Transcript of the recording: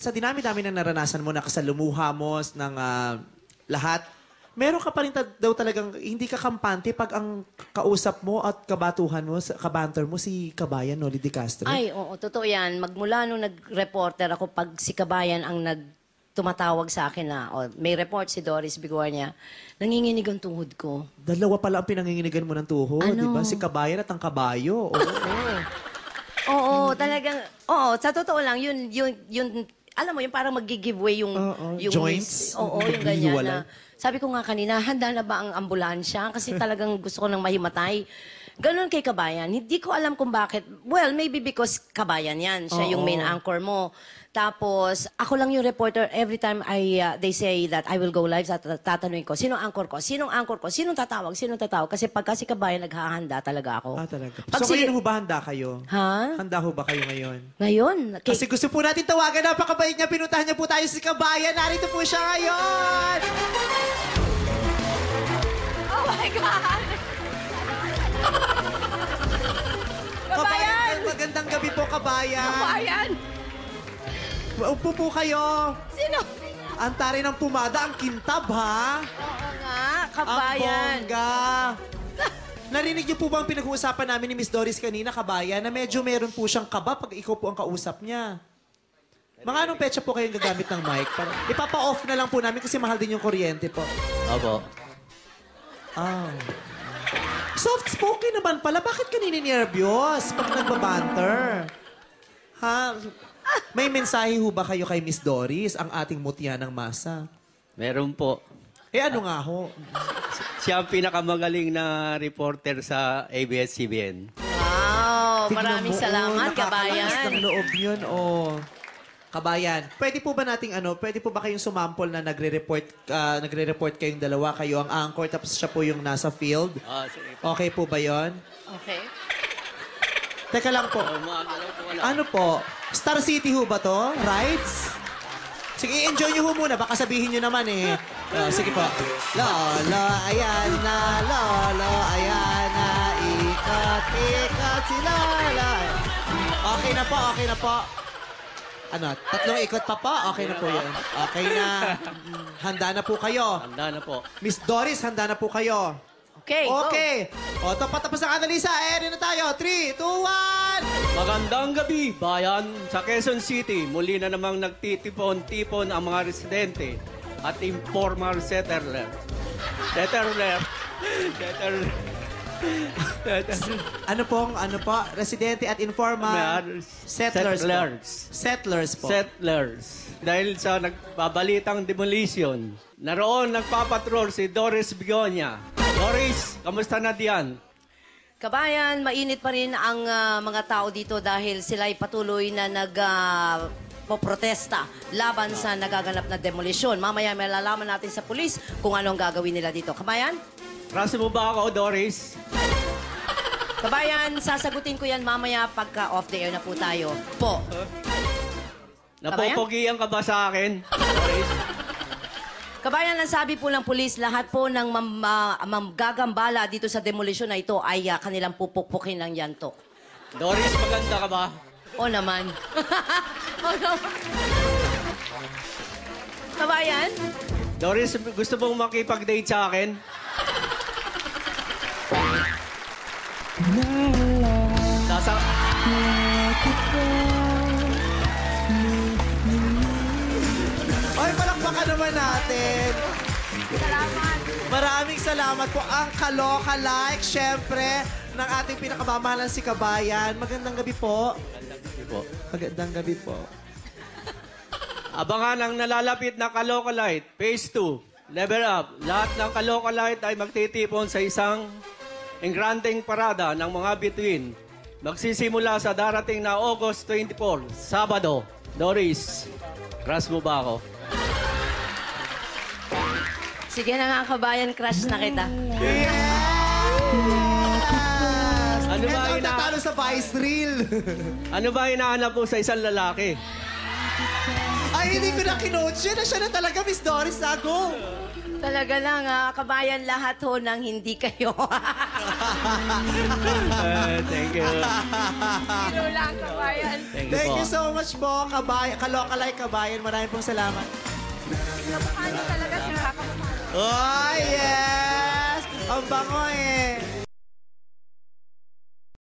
sa dinami-dami na naranasan mo, nakasalumuha mo ng lahat, meron ka pa rin daw talagang hindi ka kampante pag ang kausap mo at kabatuhan mo, kabanter mo si Kabayan Noli De Castro? Ay, oo, totoo yan. Magmula nung nag-reporter ako, pag si Kabayan ang tumatawag sa akin na, may report si Doris Bigornia, nanginginig ang tuhod ko. Dalawa pala ang pinanginginigan mo ng tuhod, Ano? di ba? Si Kabayan at ang kabayo. Oo, talagang, sa totoo lang, yun, alam mo, yung parang mag-giveaway yung joints? Oo, yung ganyan Hiwalay. na. Sabi ko nga kanina, handa na ba ang ambulansya? Kasi talagang gusto ko nang mahimatay. Ganon kay Kabayan. Hindi ko alam kung bakit. Well, maybe because Kabayan yan. Siya yung main anchor mo. Tapos, ako lang yung reporter. Every time they say that I will go live, tatanungin ko, sinong anchor ko? Sinong anchor ko? Sinong tatawag? Sinong tatawag? Kasi pagka si Kabayan, naghahanda talaga ako. Talaga. Pag So, ngayon ho ba handa kayo? Ha? Handa ho ba kayo ngayon? Ngayon? Kasi gusto po natin tawagan. Napakabait niya. Pinuntahan niya po tayo si Kabayan. Narito po siya ngayon! Oh my God! Kabayan! Magandang gabi po, Kabayan. Kabayan! Upo po kayo. Sino? Ang tari ng pumada, ang kintab, ha? Oo nga, Ang Kabayan. bongga. Narinig niyo po ba ang pinag-uusapan namin ni Miss Doris kanina, Kabayan, na medyo meron po siyang kaba pag ikaw po ang kausap niya? Mga anong petsa po kayong gagamit ng mic? Ipapa-off na lang po namin kasi mahal din yung kuryente po. Opo. Soft-spoken naman pala. Bakit ka nininervyos pag nagbabanter? Ha? May mensahe ho ba kayo kay Miss Doris, ang ating mutya ng masa? Meron po. Ano nga ho? Siya ang pinakamagaling na reporter sa ABS-CBN. Wow, Tignan maraming mo, salamat, nakakalakas Kabayan. ng loob yun, Kabayan, pwede po ba pwede po ba kayong sumample na nagre-report kayong dalawa, kayo ang anchor, tapos siya po yung nasa field? Sige. Okay po ba yon? Okay. Teka lang po. Ano po? Star City ho ba to? Rides? Sige, enjoy nyo ho muna. Baka sabihin nyo naman eh. Sige po. Lolo, ayan na. Lolo, ayan na. Ikot si Lolo. Okay na po, okay na po. Ano, 3 ikot pa po? Okay na po yun. Okay na. Handa na po kayo. Handa na po. Miss Doris, handa na po kayo. Okay, go. Okay. Tapos ang analisa. Na tayo. 3, 2, 1. Magandang gabi, bayan. Sa Quezon City, muli na namang nagtitipon-tipon ang mga residente at informal settler. Ano po? Residente at informal settlers po. Settlers. Dahil sa nagbabalitang demolition, naroon nagpapatrol si Doris Bigornia. Doris, kamusta na diyan? Kabayan, mainit pa rin ang mga tao dito dahil sila ay patuloy na poprotesta laban sa nagaganap na demolisyon. Mamaya may lalaman natin sa pulis kung ano ang gagawin nila dito. Kabayan? Trust mo ba ako, Doris? Kabayan, sasagutin ko yan mamaya pagka off the air na po tayo. Po. Napopogian ka ba sa akin, Doris? Kabayan, ang sabi po ng pulis, lahat po ng gagambala dito sa demolisyon na ito ay kanilang pupukpukin ng yanto. Doris, maganda ka ba? O naman. O naman. Kabayan? Doris, gusto mong makipag-date sa akin? Ay, palakpakan naman natin. Salamat. Maraming salamat po. Ang kaloka-like, syempre, ng ating pinakamamahalan si Kabayan. Magandang gabi po. Magandang gabi po. Abangan ang nalalapit na Kalokalite, Phase 2, Level Up. Lahat ng Kalokalite ay magtitipon sa isang engrandeng parada ng mga bituin. Magsisimula sa darating na August 24, Sabado. Doris, crush mo ba ako? Sige na nga, Kabayan, crush na kita. Ano ba Ito ang ina- tatalo sa vice reel. Ano ba hinahanap mo sa isang lalaki? Ay, hindi ko na kinoach yun. Siya na talaga, Miss Doris Sago. Talaga lang, kabayan lahat ho ng hindi kayo. Thank you. Sino lang, kabayan. Thank you Thank po. you so much po, kabayan. Kalokalay kabayan. Maraming pong salamat. Kamukha niyo talaga, sir. Kamukha. Oh, yes! Ang bango eh.